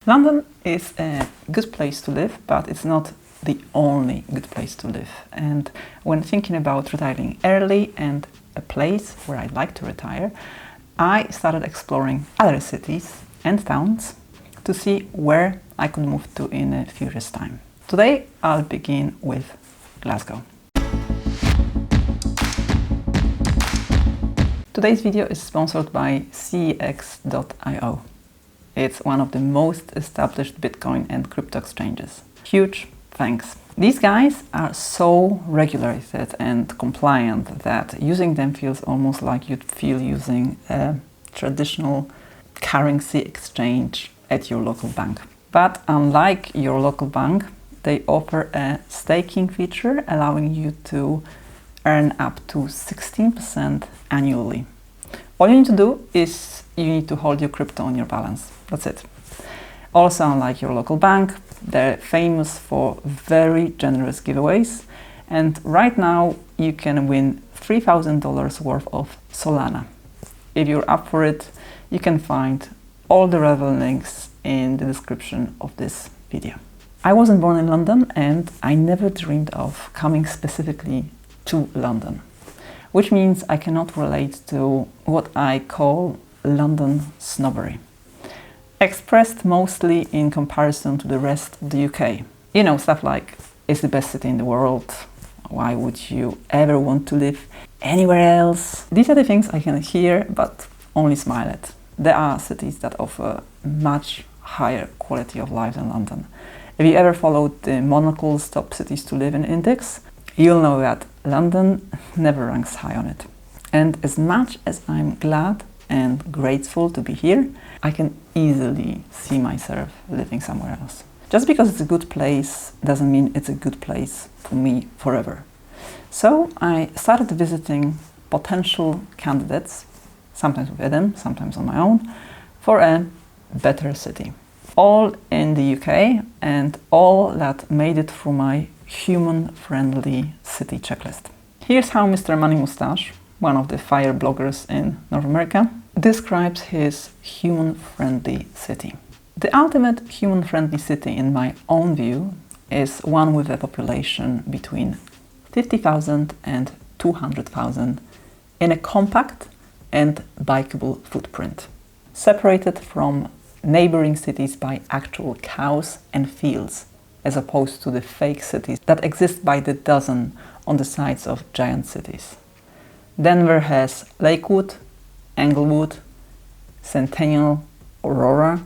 London is a good place to live, but it's not the only good place to live. And when thinking about retiring early and a place where I'd like to retire, I started exploring other cities and towns to see where I could move to in a few years' time. Today I'll begin with Glasgow. Today's video is sponsored by CX.io. It's one of the most established Bitcoin and crypto exchanges. Huge thanks. These guys are so regulated and compliant that using them feels almost like you'd feel using a traditional currency exchange at your local bank. But unlike your local bank, they offer a staking feature allowing you to earn up to 16% annually. All you need to do is you need to hold your crypto on your balance. That's it. Also, unlike your local bank, they're famous for very generous giveaways. And right now you can win $3,000 worth of Solana. If you're up for it, you can find all the relevant links in the description of this video. I wasn't born in London and I never dreamed of coming specifically to London, which means I cannot relate to what I call London snobbery, expressed mostly in comparison to the rest of the UK. You know, stuff like, it's the best city in the world, why would you ever want to live anywhere else? These are the things I can hear but only smile at. There are cities that offer much higher quality of life than London. If you ever followed the Monocle's top cities to live in index, you'll know that London never ranks high on it. And as much as I'm glad and grateful to be here, I can easily see myself living somewhere else. Just because it's a good place doesn't mean it's a good place for me forever. So I started visiting potential candidates, sometimes with them, sometimes on my own, for a better city. All in the UK and all that made it through my human-friendly city checklist. Here's how Mr. Money Mustache, one of the fire bloggers in North America, describes his human-friendly city. The ultimate human-friendly city, in my own view, is one with a population between 50,000 and 200,000 in a compact and bikeable footprint, separated from neighboring cities by actual cows and fields, as opposed to the fake cities that exist by the dozen on the sides of giant cities. Denver has Lakewood, Englewood, Centennial, Aurora,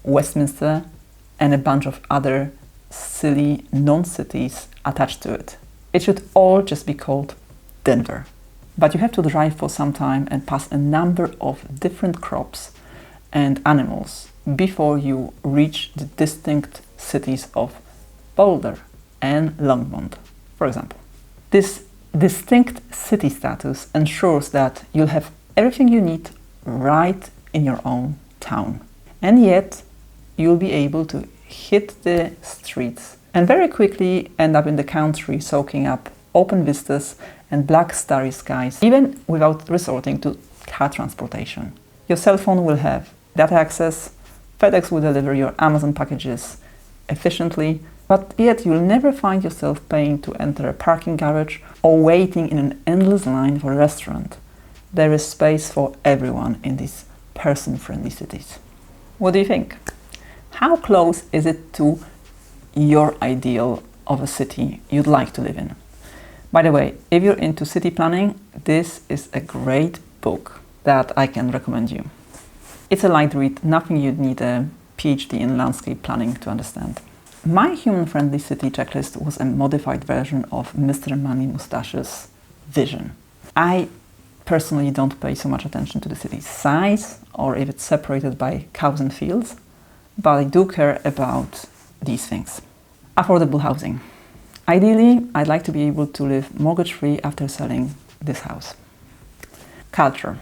Westminster, and a bunch of other silly non-cities attached to it. It should all just be called Denver. But you have to drive for some time and pass a number of different crops and animals before you reach the distinct cities of Boulder and Longmont, for example. This distinct city status ensures that you'll have everything you need right in your own town. And yet, you'll be able to hit the streets and very quickly end up in the country soaking up open vistas and black starry skies, even without resorting to car transportation. Your cell phone will have data access, FedEx will deliver your Amazon packages efficiently, but yet you'll never find yourself paying to enter a parking garage or waiting in an endless line for a restaurant. There is space for everyone in these person-friendly cities. What do you think? How close is it to your ideal of a city you'd like to live in? By the way, if you're into city planning, this is a great book that I can recommend you. It's a light read, nothing you'd need a PhD in landscape planning to understand. My human-friendly city checklist was a modified version of Mr. Money Mustache's vision. I personally don't pay so much attention to the city's size or if it's separated by cows and fields, but I do care about these things. Affordable housing. Ideally, I'd like to be able to live mortgage-free after selling this house. Culture.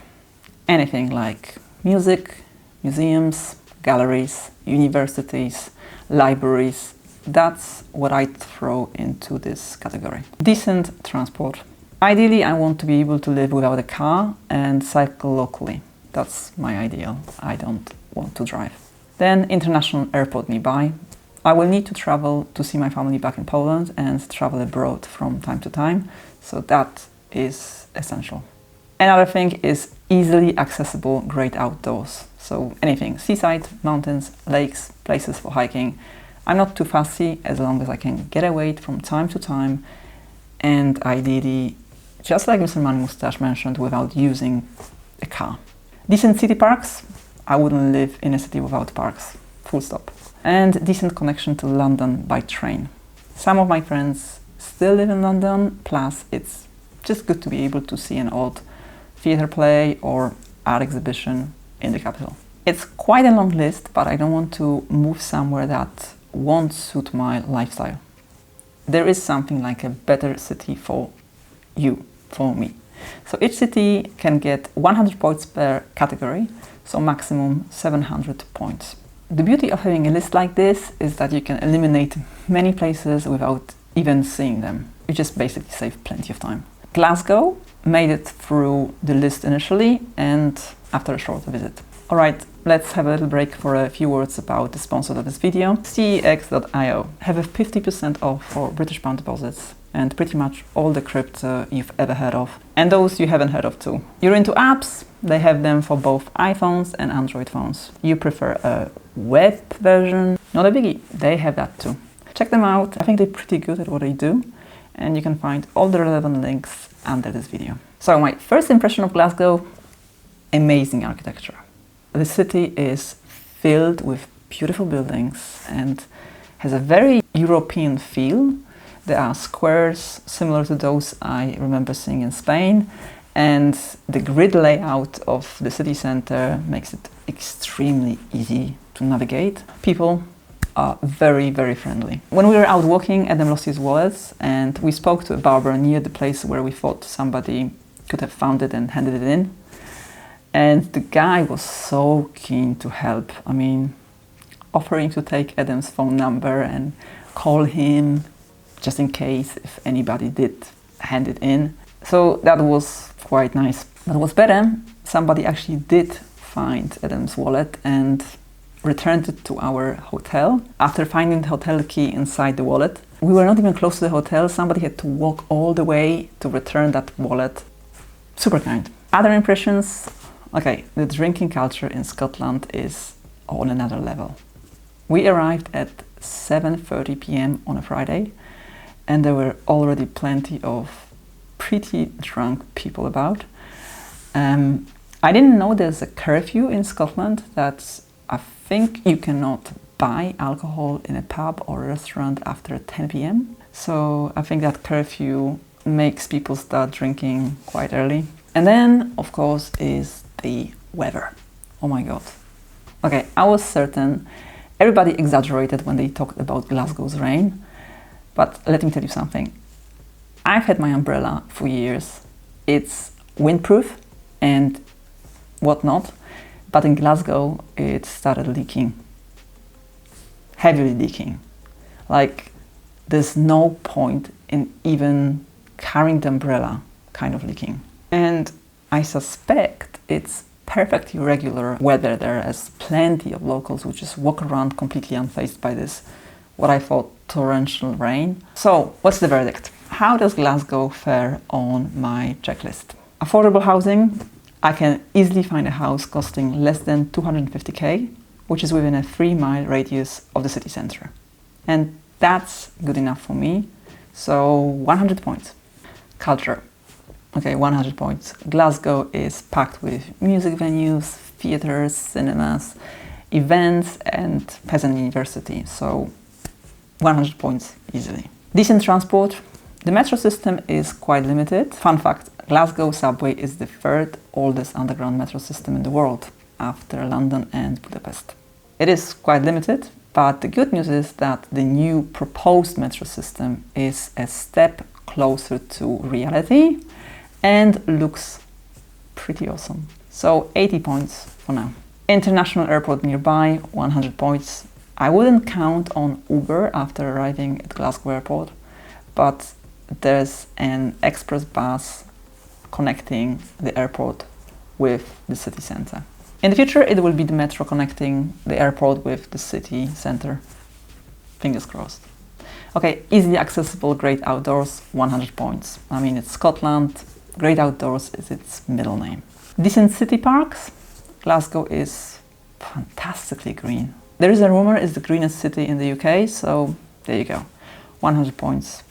Anything like music, museums, galleries, universities, libraries. That's what I'd throw into this category. Decent transport. Ideally, I want to be able to live without a car and cycle locally. That's my ideal. I don't want to drive. Then international airport nearby. I will need to travel to see my family back in Poland and travel abroad from time to time, so that is essential. Another thing is easily accessible great outdoors. So anything, seaside, mountains, lakes, places for hiking. I'm not too fussy as long as I can get away from time to time, and ideally, just like Mr. Man Mustache mentioned, without using a car. Decent city parks. I wouldn't live in a city without parks, full stop. And decent connection to London by train. Some of my friends still live in London, plus it's just good to be able to see an old theatre play or art exhibition in the capital. It's quite a long list, but I don't want to move somewhere that won't suit my lifestyle. There is something like a better city for you, for me. So each city can get 100 points per category, so maximum 700 points. The beauty of having a list like this is that you can eliminate many places without even seeing them. You just basically save plenty of time. Glasgow made it through the list initially and after a short visit. Alright, let's have a little break for a few words about the sponsor of this video. Cex.io have a 50% off for British pound deposits and pretty much all the crypto you've ever heard of, and those you haven't heard of too. You're into apps? They have them for both iPhones and Android phones. You prefer a web version? Not a biggie, they have that too. Check them out, I think they're pretty good at what they do, and you can find all the relevant links under this video. So my first impression of Glasgow, amazing architecture. The city is filled with beautiful buildings and has a very European feel. There are squares similar to those I remember seeing in Spain, and the grid layout of the city center makes it extremely easy to navigate. People are very, very friendly. When we were out walking, Adam lost his wallet, and we spoke to a barber near the place where we thought somebody could have found it and handed it in. And the guy was so keen to help. I mean, offering to take Adam's phone number and call him just in case if anybody did hand it in. So that was quite nice. But what's better, somebody actually did find Adam's wallet and returned it to our hotel. After finding the hotel key inside the wallet, we were not even close to the hotel. Somebody had to walk all the way to return that wallet. Super kind. Other impressions? Okay, the drinking culture in Scotland is on another level. We arrived at 7:30 p.m. on a Friday, and there were already plenty of pretty drunk people about. I didn't know there's a curfew in Scotland that I think you cannot buy alcohol in a pub or a restaurant after 10 p.m. So I think that curfew makes people start drinking quite early. And then, of course, is the weather. Oh my god. Okay, I was certain everybody exaggerated when they talked about Glasgow's rain, but let me tell you something. I've had my umbrella for years. It's windproof and whatnot, but in Glasgow it started leaking. Heavily leaking. Like, there's no point in even carrying the umbrella kind of leaking. And I suspect it's perfectly regular weather there, as plenty of locals would just walk around completely unfazed by this, what I thought, torrential rain. So, what's the verdict? How does Glasgow fare on my checklist? Affordable housing. I can easily find a house costing less than 250k, which is within a 3-mile radius of the city centre. And that's good enough for me. So 100 points. Culture. Okay, 100 points. Glasgow is packed with music venues, theatres, cinemas, events, and has an university. So 100 points easily. Decent transport. The metro system is quite limited. Fun fact, Glasgow subway is the 3rd oldest underground metro system in the world, after London and Budapest. It is quite limited, but the good news is that the new proposed metro system is a step closer to reality and looks pretty awesome. So 80 points for now. International airport nearby, 100 points. I wouldn't count on Uber after arriving at Glasgow airport, but there's an express bus connecting the airport with the city centre. In the future, it will be the metro connecting the airport with the city center. Fingers crossed. Okay, easily accessible, great outdoors, 100 points. I mean, it's Scotland, great outdoors is its middle name. Decent city parks, Glasgow is fantastically green. There is a rumor it's the greenest city in the UK, so there you go. 100 points,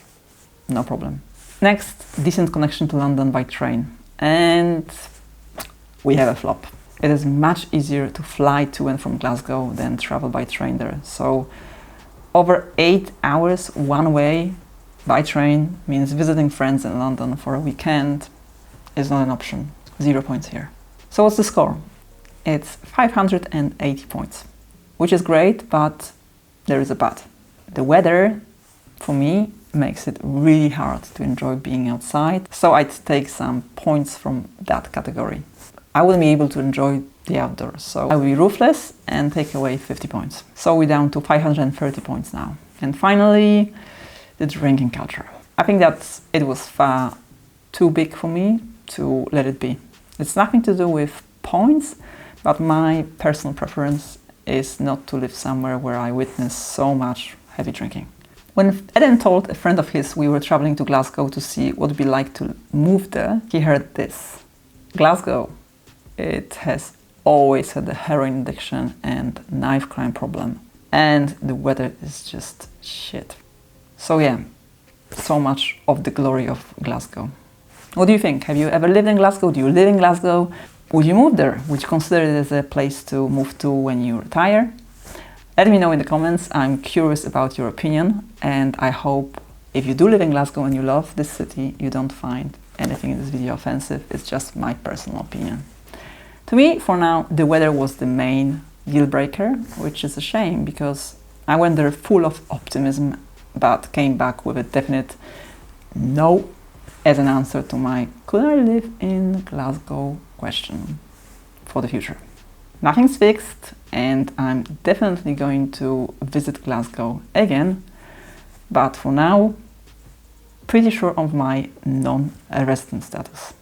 no problem. Next, decent connection to London by train. And we have a flop. It is much easier to fly to and from Glasgow than travel by train there. So over 8 hours one way by train means visiting friends in London for a weekend is not an option. 0 points here. So what's the score? It's 580 points, which is great, but there is a but. The weather, for me, makes it really hard to enjoy being outside, so I'd take some points from that category. I wouldn't be able to enjoy the outdoors, so I will be ruthless and take away 50 points. So we're down to 530 points now. And finally, the drinking culture. I think that it was far too big for me to let it be. It's nothing to do with points, but my personal preference is not to live somewhere where I witness so much heavy drinking. When Eden told a friend of his we were traveling to Glasgow to see what it would be like to move there, he heard this. Glasgow, it has always had a heroin addiction and knife crime problem, and the weather is just shit. So yeah, so much of the glory of Glasgow. What do you think? Have you ever lived in Glasgow? Do you live in Glasgow? Would you move there? Would you consider it as a place to move to when you retire? Let me know in the comments. I'm curious about your opinion, and I hope if you do live in Glasgow and you love this city, you don't find anything in this video offensive. It's just my personal opinion. To me, for now, the weather was the main deal breaker, which is a shame because I went there full of optimism, but came back with a definite no as an answer to my could I live in Glasgow question for the future. Nothing's fixed, and I'm definitely going to visit Glasgow again, but for now, pretty sure of my non-resident status.